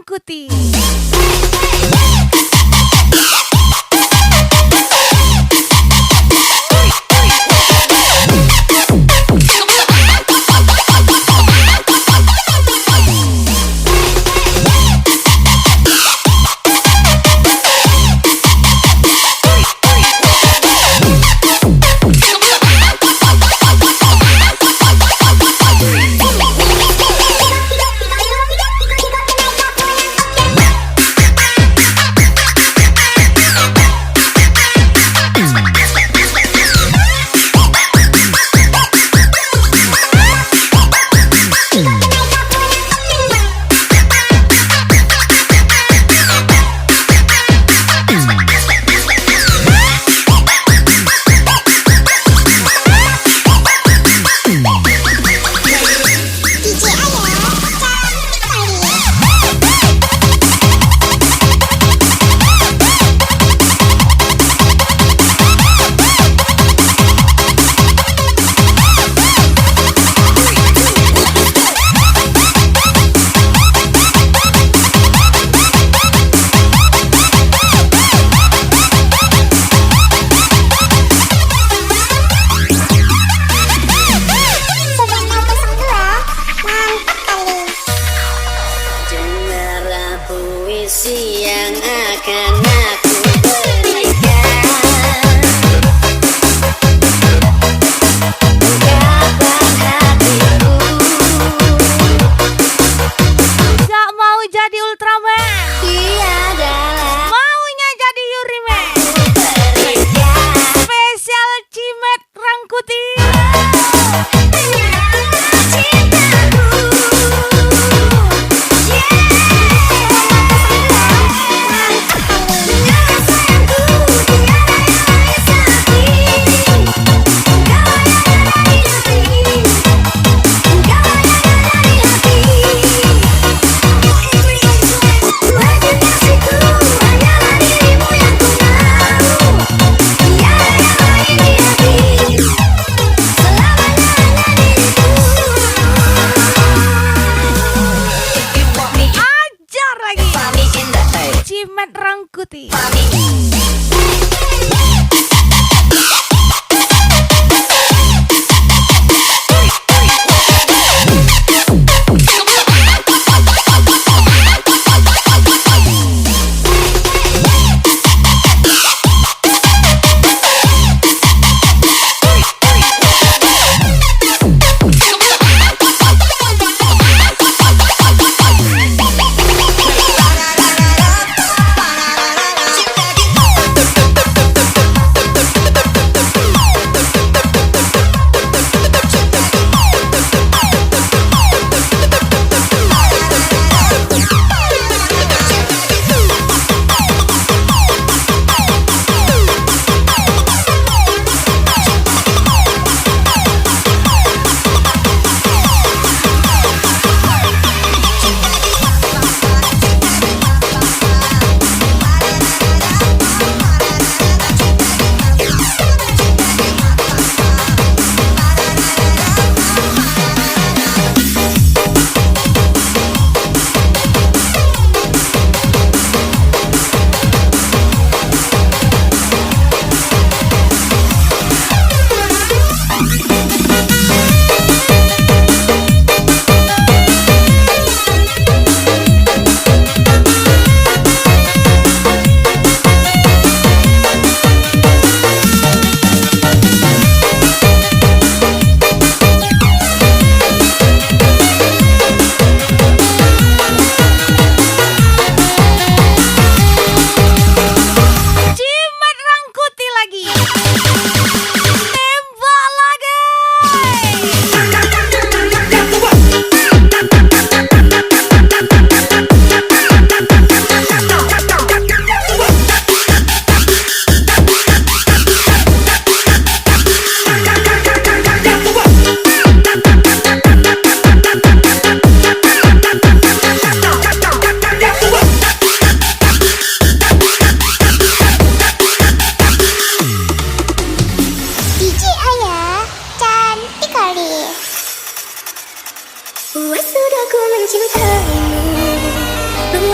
Rangkuti. Puisi yang akan aku berikan, ungkapan hatiku. Gak mau jadi Ultraman, Dia adalah maunya jadi Yuriman. berikan Spesial Cimet Rangkuti. Cimet Rangkuti.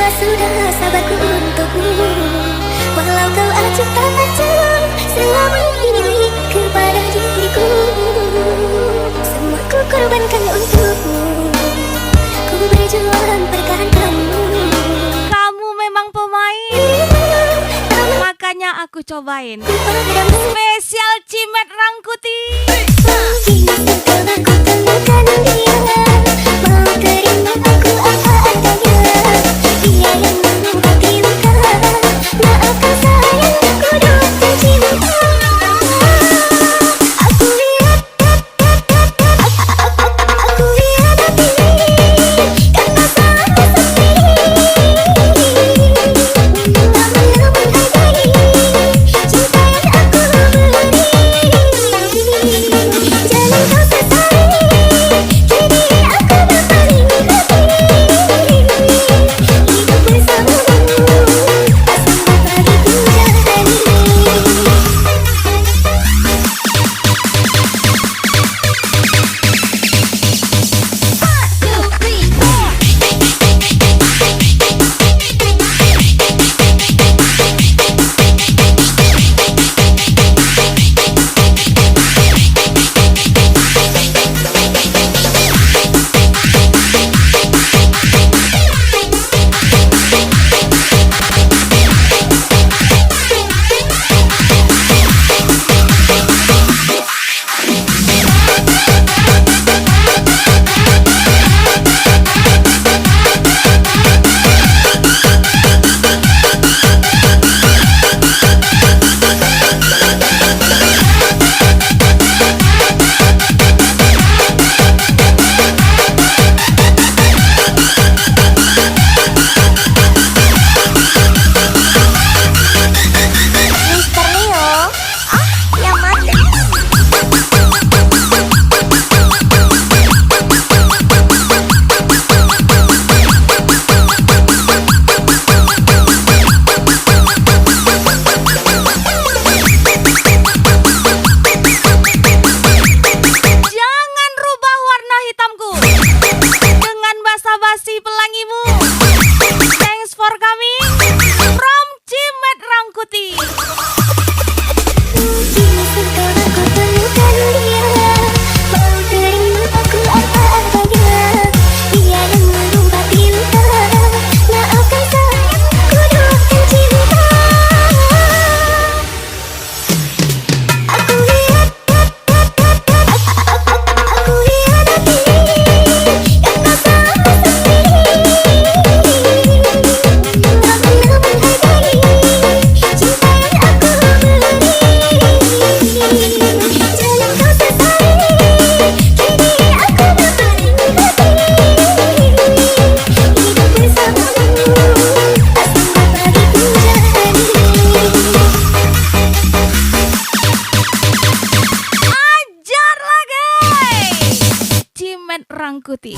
semua sudah sabarku untukmu. Walau kau acuh tak acuh selama ini kepada diriku, semua ku korbankan untukmu. Ku berjuang perkara kamu. Kamu memang pemain, makanya aku cobain. Spesial Cimet Rangkuti. Kini setelah ku temukan dia, mau terima aku apa adanya. Dia yang mengobati luka, maafkan sayang, ku duakan cinta. Aku lihat hati, karena sangat sepi. Lama-lama menghargai cinta yang aku beri. Jangan kau sesali, kini aku berpaling hati. Hidup bersamamu, asal bagiku jalani. Mister Leo, yang mati. Jangan rubah warna hitamku dengan basa-basi pelangimu. Thanks for coming from Cimet Rangkuti. Kini setelah ku temukan dia, mau terima aku apa adanya. Dia yang mengobati luka, maafkan sayang, ku duakan cinta. Aku lihat hati, karena sangat sepi. Lama-lama menghargai cinta yang aku beri. Jangan kau sesali, kini aku berpaling hati. Hidup bersamamu, asal bagiku jalani. Ajarlah guys, Cimet Rangkuti.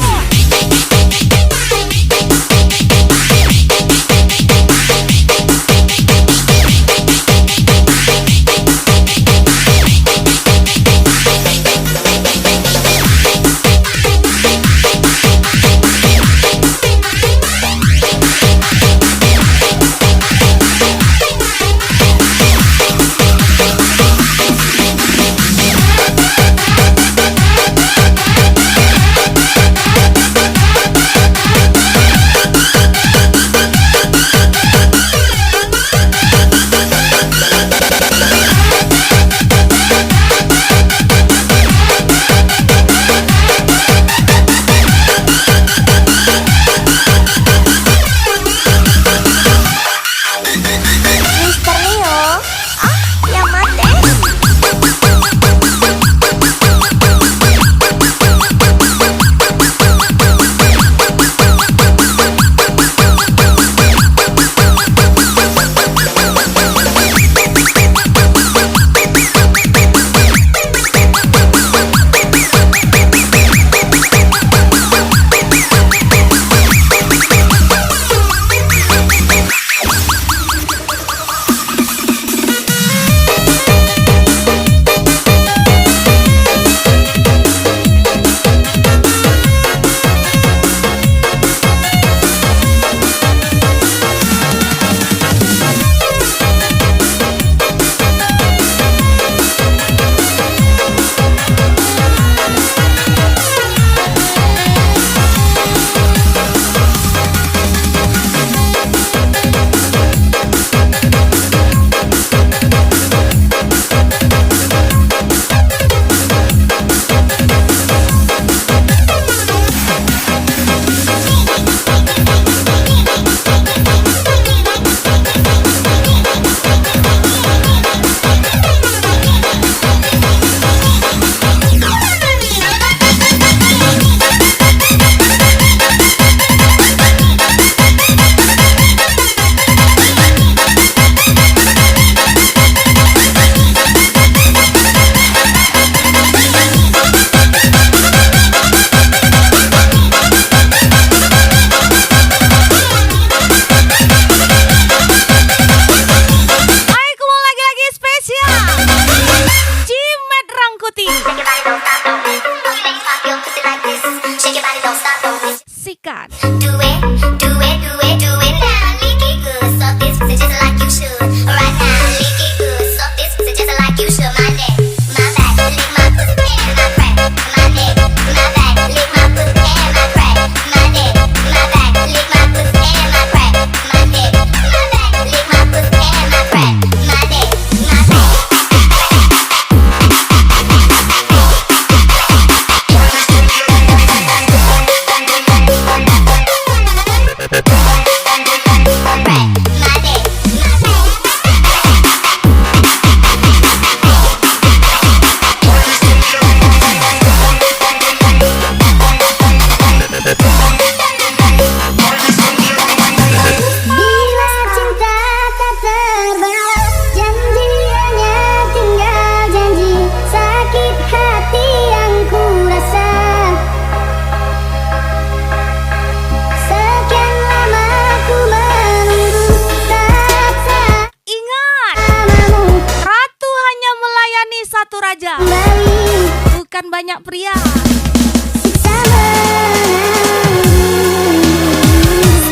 banyak pria.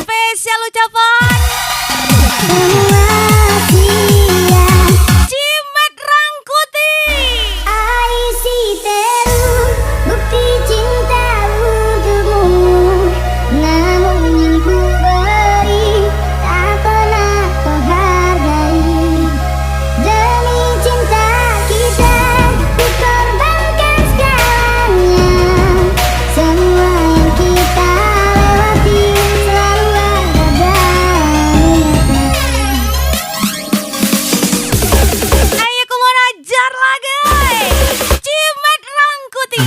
Spesial ucapan Cimet Rangkuti. Bukti cinta untukmu, namun yang ku beri tak pernah kau hargai. Demi cinta kita ku korbankan segalanya. Semua yang kita lewati selalu ada niatan. Ayo aku mau ajar lagi Cimet Rangkuti.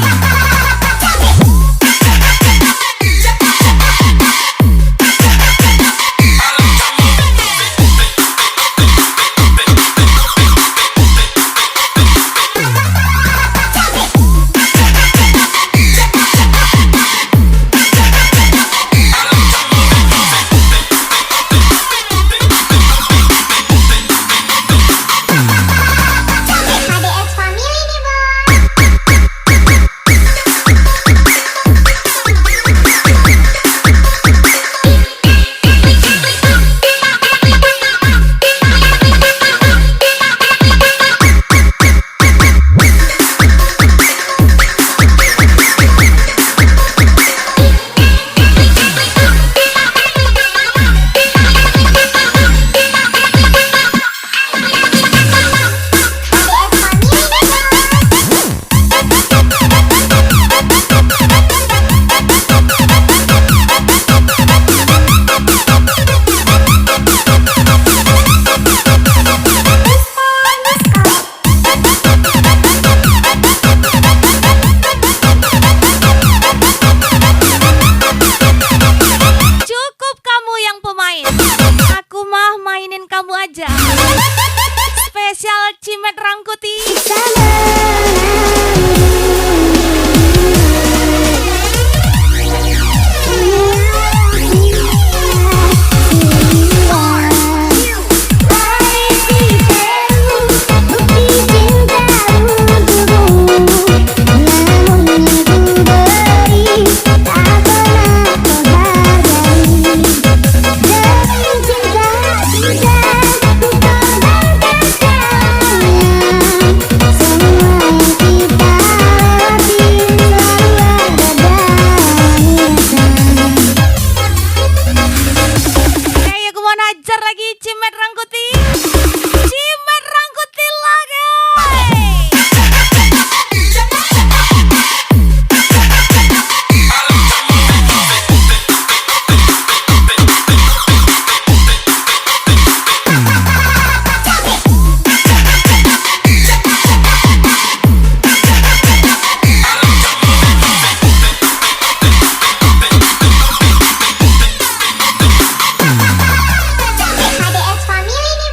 HDX Family nih, Bang. Cukup kamu yang pemain, aku mah mainin kamu aja. Spesial Cimet Rangkuti. Ayo aku mau ajar lagi Cimet Rangkuti. Cimet Rangkuti lagi. HDX Family nih.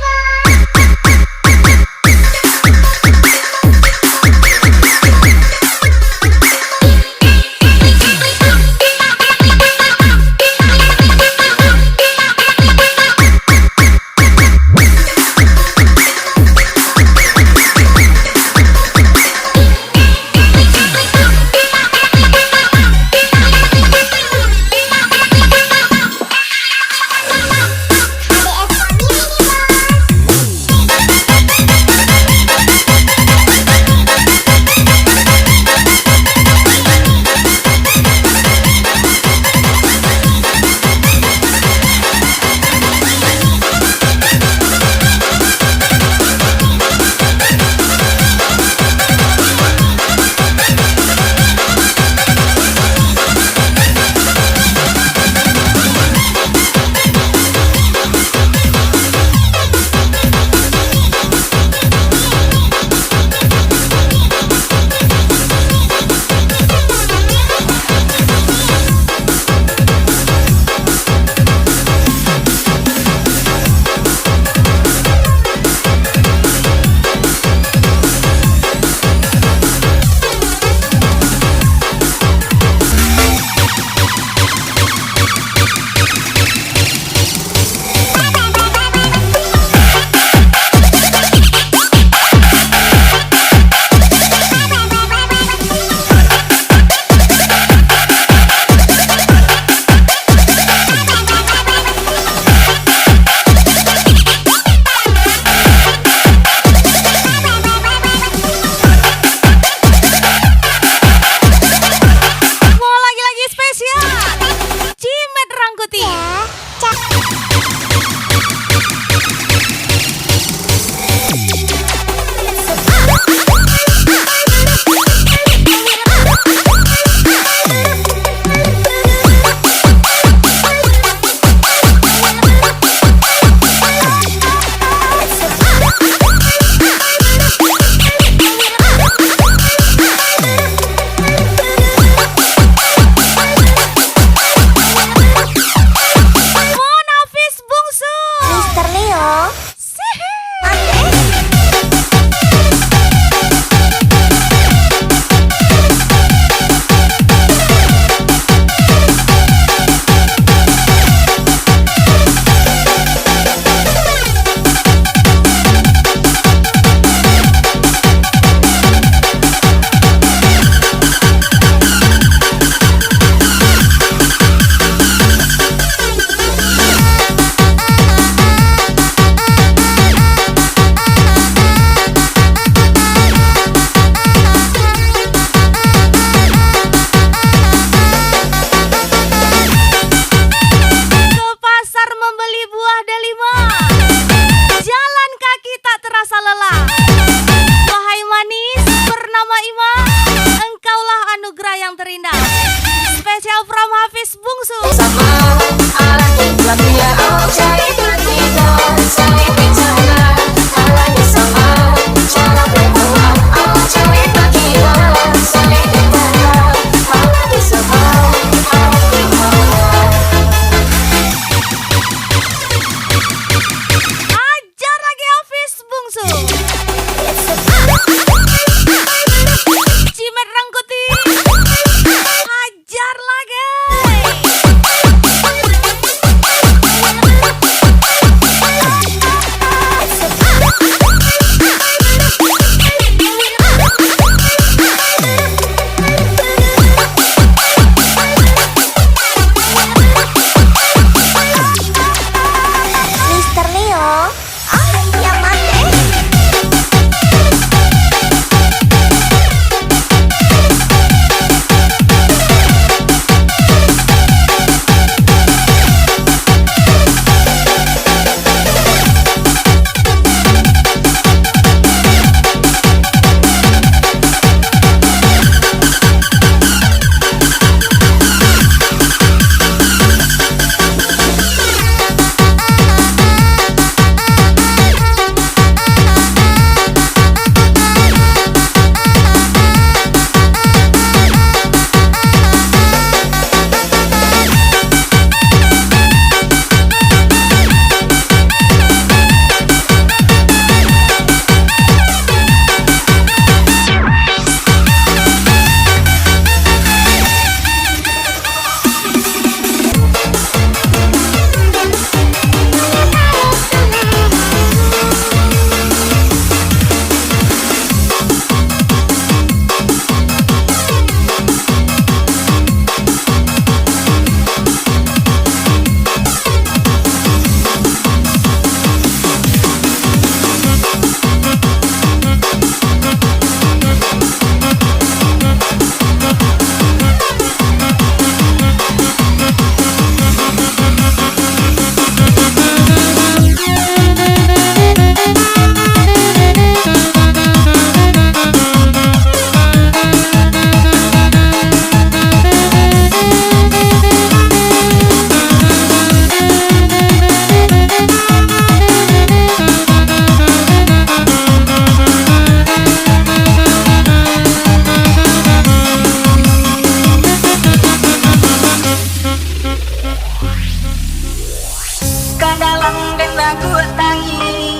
aku tangi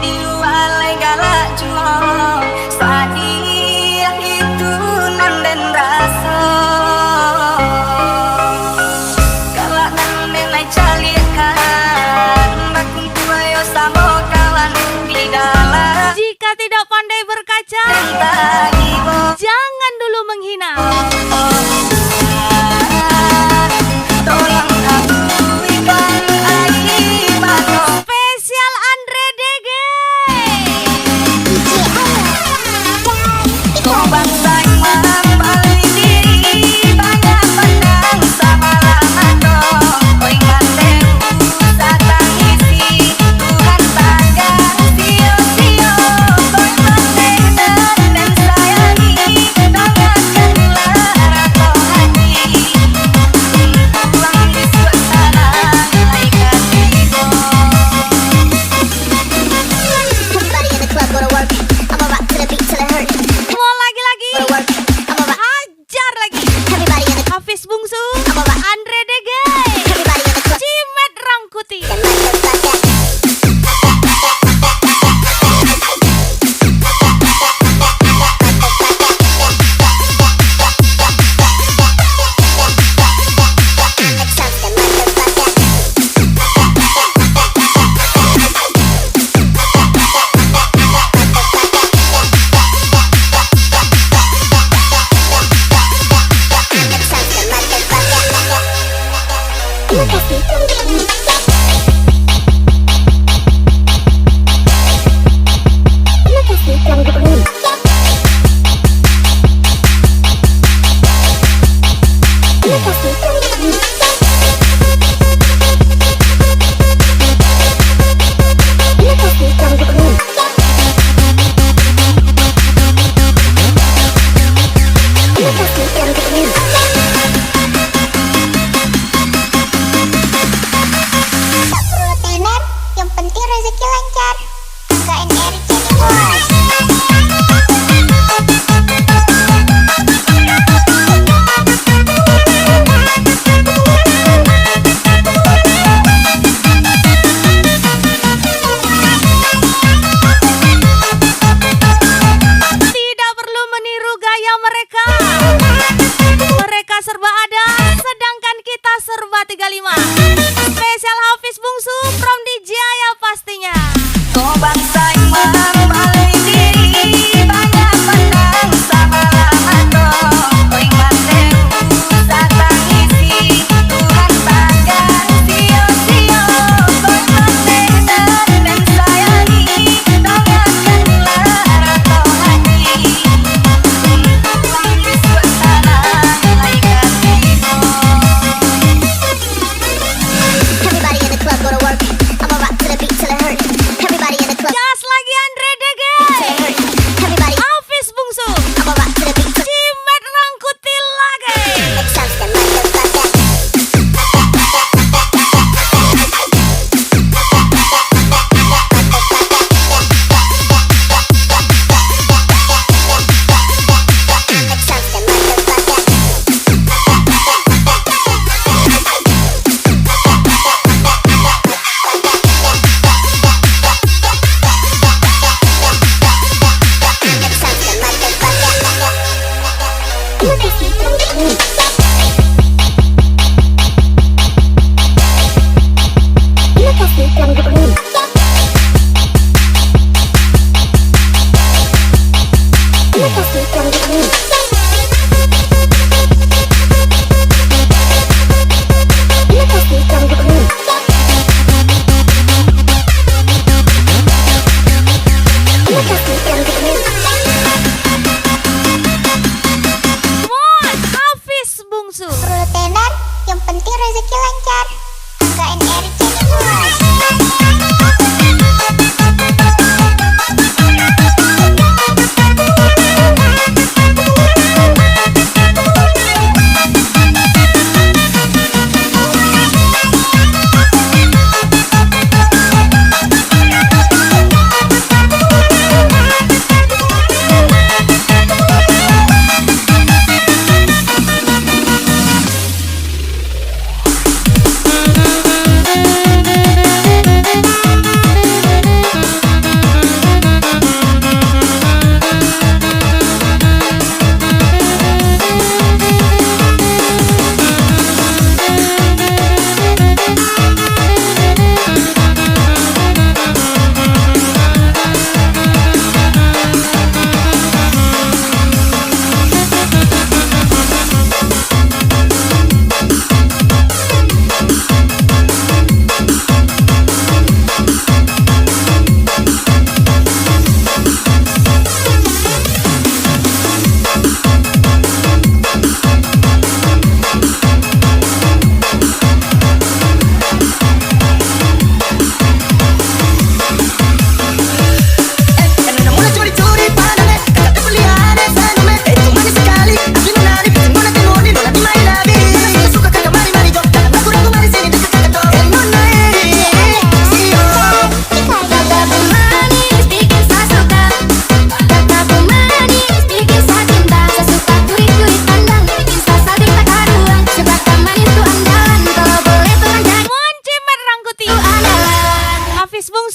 di walai galak jual sadia itu nanden rasa galak nanden ai calikan bakun kuayo sama kawan di dalam Jika tidak pandai berkaca, jangan dulu menghina. tolong aku ikan air mano Spesial Andre Dege. kau bangsa yang balik diri banyak pandang sama lama kau ingat datang isi Tuhan takkan sio-sio kau mendengar dan sayangi tangankanlah rata hati pulang di suasana malaikat tiba. Everybody in the club go to work. I'ma rock to the beat till it hurt. Mau lagi-lagi, Go to work. I'ma rock. hajar lagi. Everybody in the club. Hafiz Bungsu, Apa, Pak? Andre Dege, Everybody in the club. Cimet Rangkuti. Them like that. Yang penting rezeki lancar. KNRI Channel. Tidak perlu meniru gaya mereka. Mereka serba ada, sedangkan kita serba 35. Spesial Hafiz Bungsu from Dijaya pastinya. Kau bangsa yang balik diri banyak pandang sama lama kau ingat datang isi Tuhan takkan sio-sio kau mendengar dan sayangi tangankanlah rata hati pulang di suasana malaikat tiba. Everybody in the club go to work. I'ma rock to the beat till it hurt. Everybody in the club. Hafiz Bung.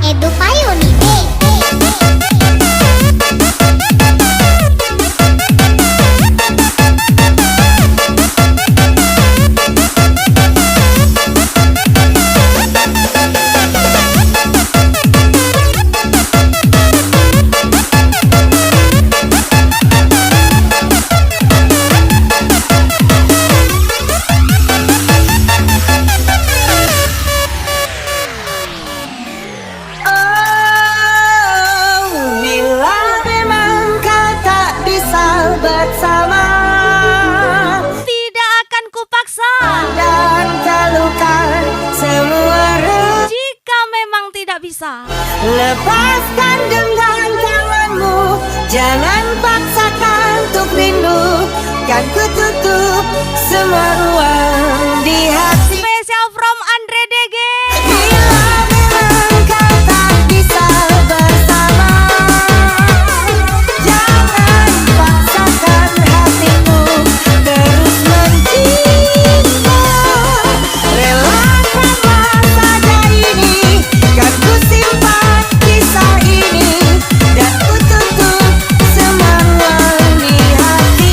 Edu Payuni bersama, tidak akan kupaksa dan talukan semua jika memang tidak bisa. lepaskan dengan tanganmu, jangan paksakan untuk rindu, kan ku tutup semua ruang di hati. Spesial from Andre DG. Bila memang kau tak bisa bersama, jangan paksakan hatimu terus mencinta. Relakanlah saja ini, kan ku simpan kisah ini, dan ku tutup semua ruang di hatiku.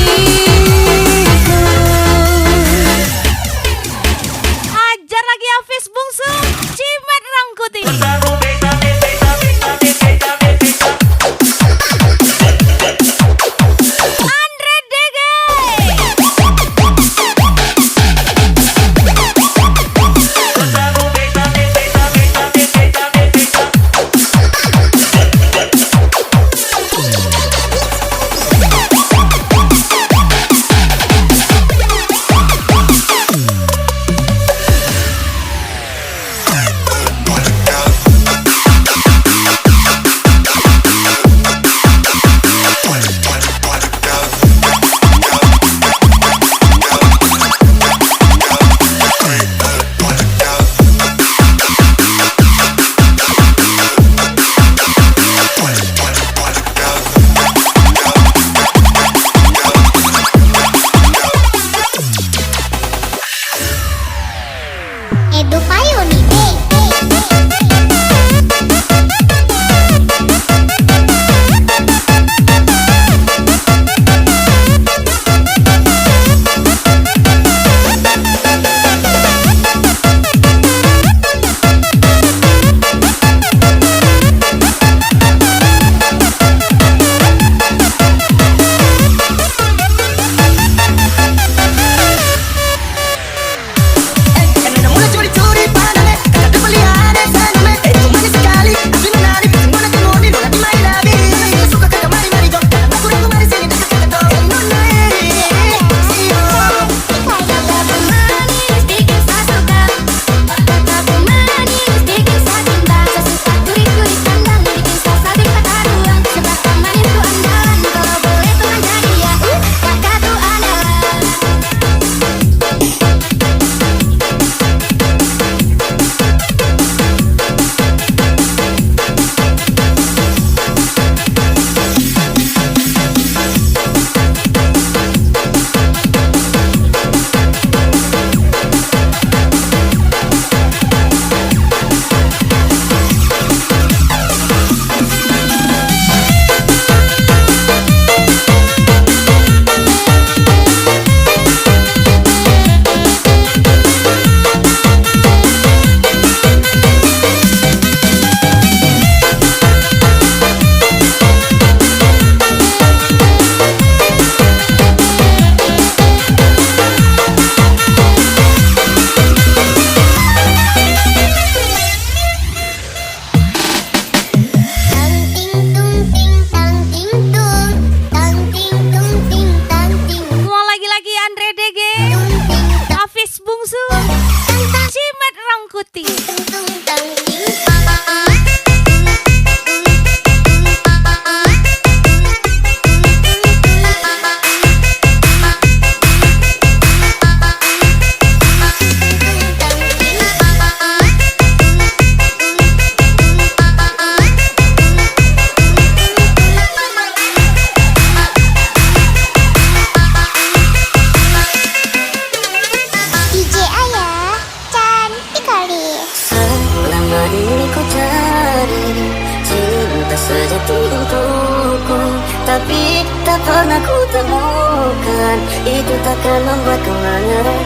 tapi tak pernah ku temukan. Itu takkan membuatku menyerah.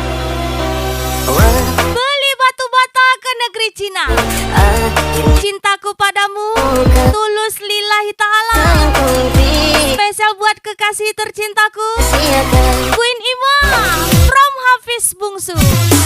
Beli batu bata ke negeri Cina. Cintaku padamu tulus lillahi ta'ala. Spesial buat kekasih tercintaku Queen Ima from Hafiz Bungsu.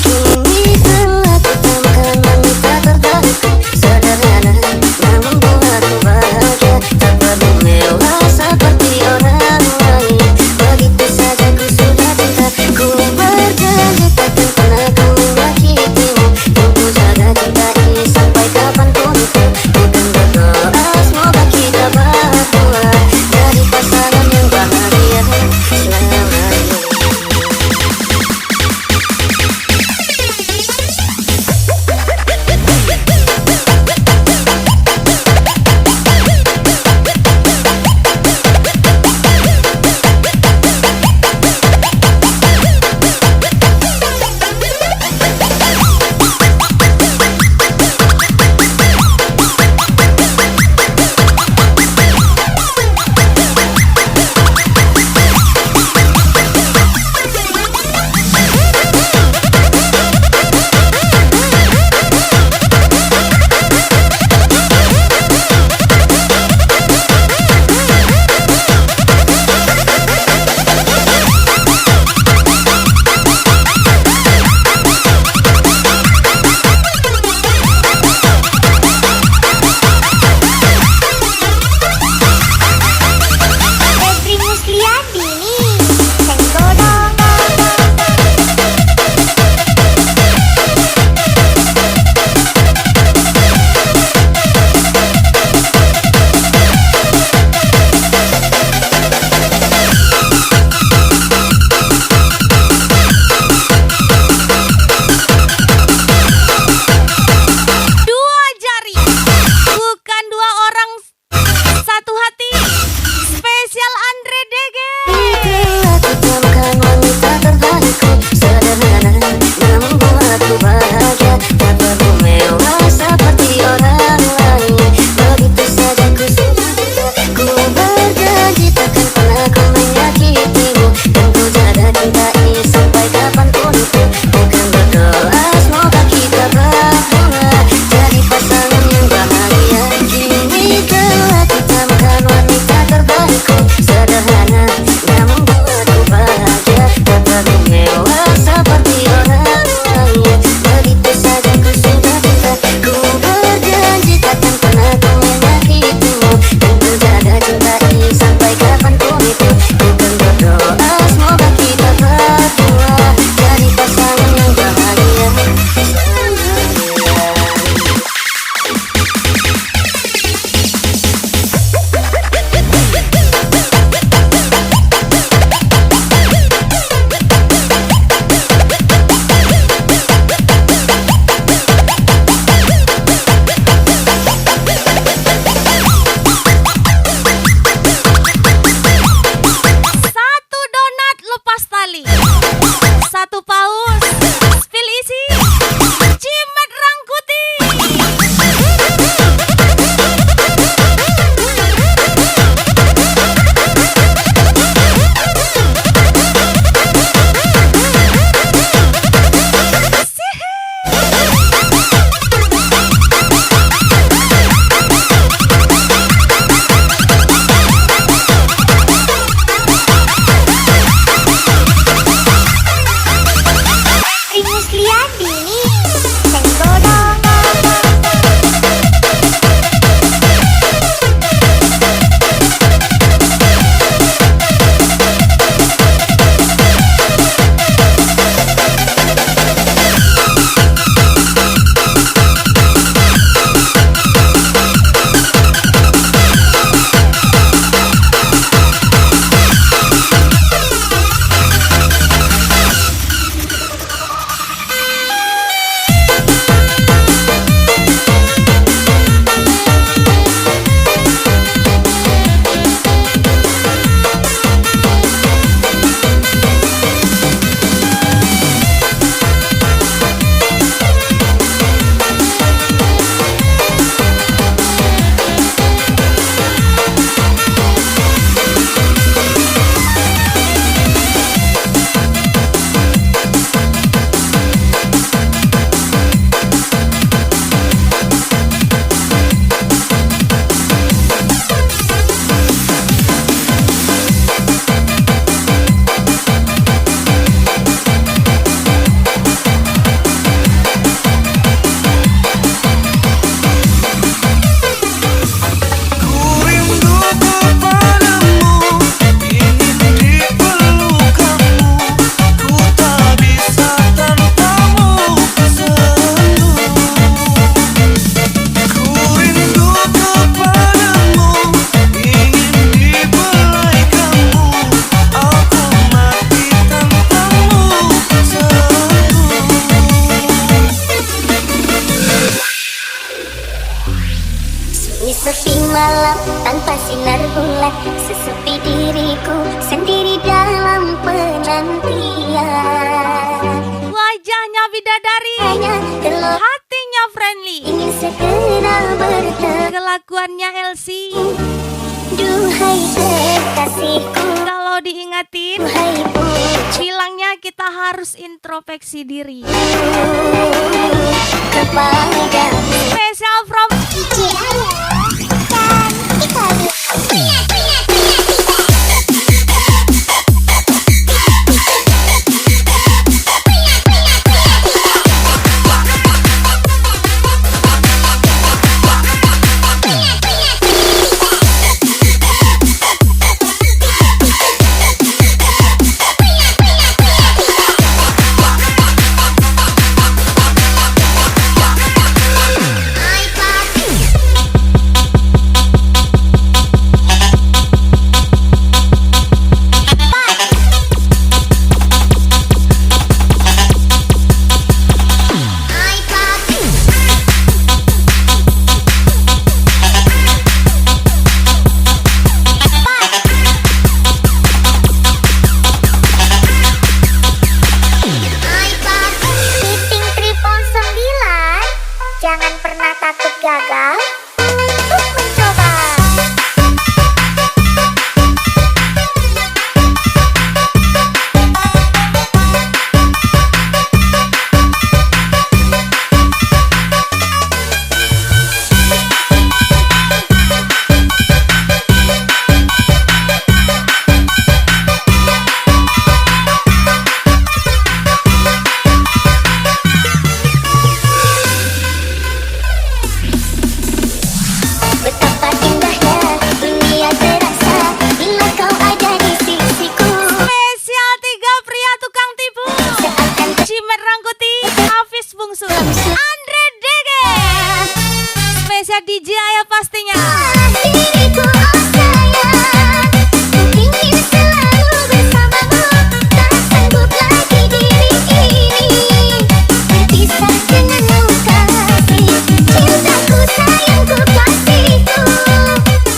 Kini telah kutemukan wanita terbaikku, sederhana namun buatku bahagia. Tak perlu mewah seperti orang lain, begitu saja ku sudah cinta. Ku berjanji takkan pernah ku menyakitimu, untuk jaga cinta ini sampai kapanpun. Ku kan berdoa semoga kita berdua jadi pasangan yang bahagia selamanya. Ini sepi malam tanpa sinar bulan, sesepi diriku sendiri dalam penantian. Wajahnya bidadari, Hanya telur hatinya friendly, ingin segera bertemu. kelakuannya Elsie. Duhai kekasihku, Kalau diingatin, duhai pujiku, bilangnya kita harus introspeksi diri. kepadamu. Special from DJ Aya dan Ikari. Meeting 999, jangan pernah takut gagal untuk mencoba. Betapa indahnya dunia terasa bila kau ada di sisiku. spesial 3 pria tukang tipu. Seakan Cimet Rangkuti, Hafiz Bungsu, Andre Dege. Spesial DJ Aya pastinya. diriku, oh sayang, ku ingin selalu bersamamu. Tak sanggup lagi diri ini berpisah denganmu kasih. Cintaku, sayangku, kasihku,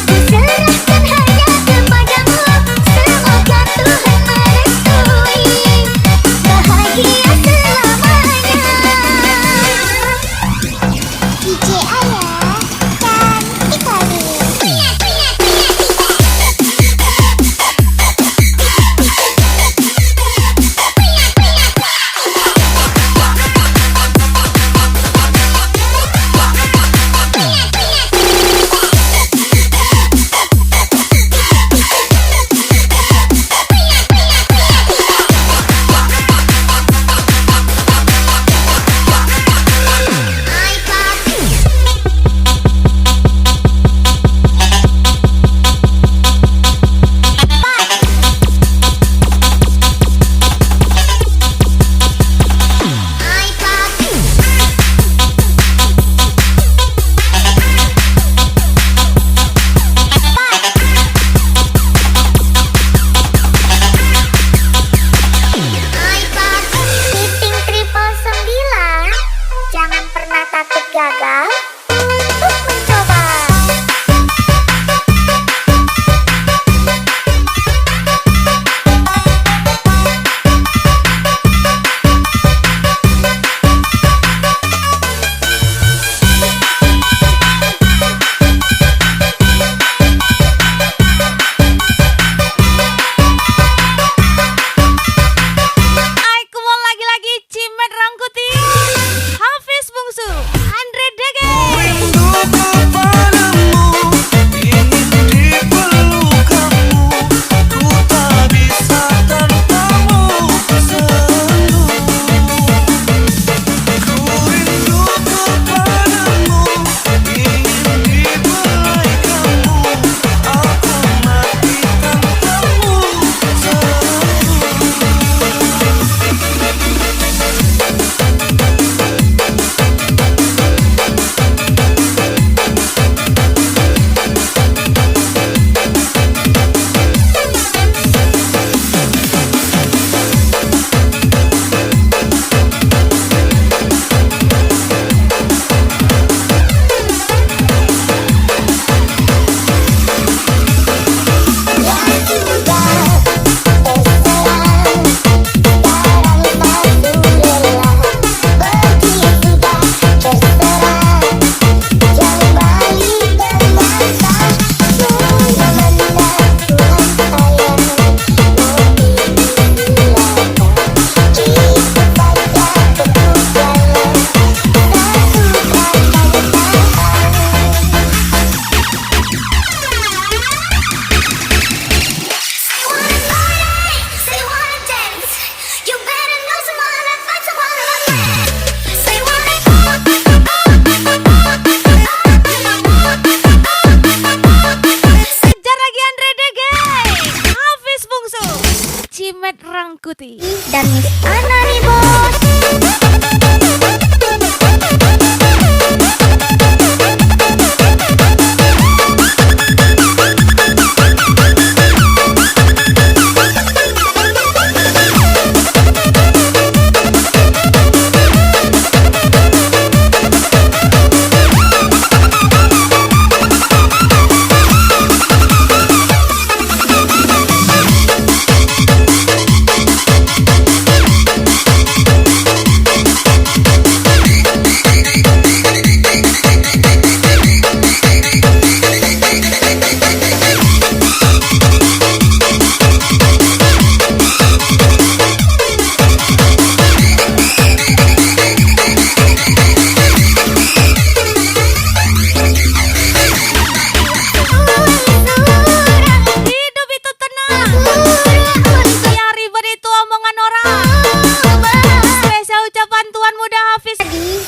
ku serahkan hanya kepadamu. Semoga Tuhan merestui bahagia selamanya. DJ Aya dan Ikari. Rangkuti dan Miss Anani Bos.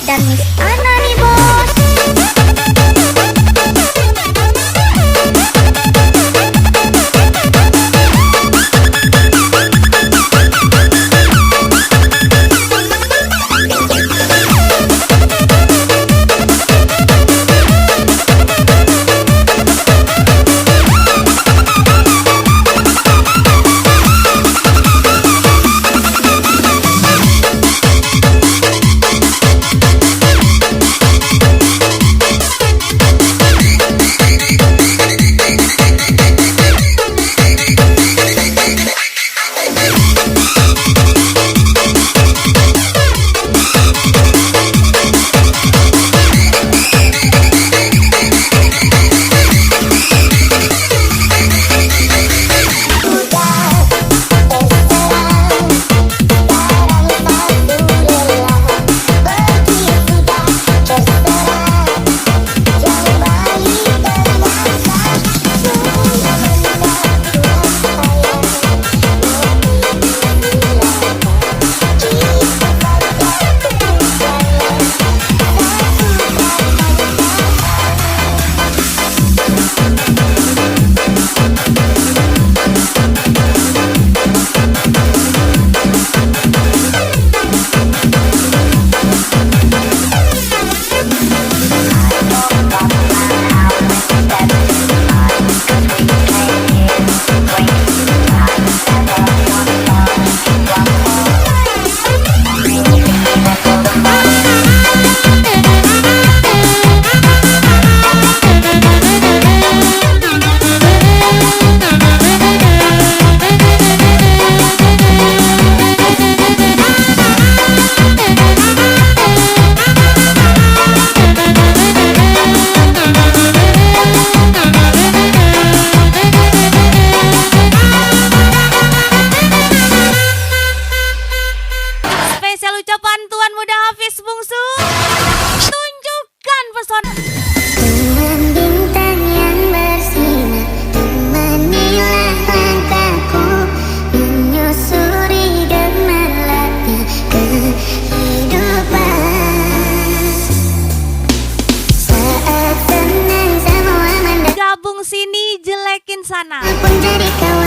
Dan Miss Anani Bos. Ucapan Tuan Muda Hafiz Bungsu, tunjukkan pesona. Teman bintang yang bersinar, temanilah langkahku, menyusuri gemerlapnya kehidupan. Saat senang semua Gabung sini, jelekin sana. pun jadi kawan.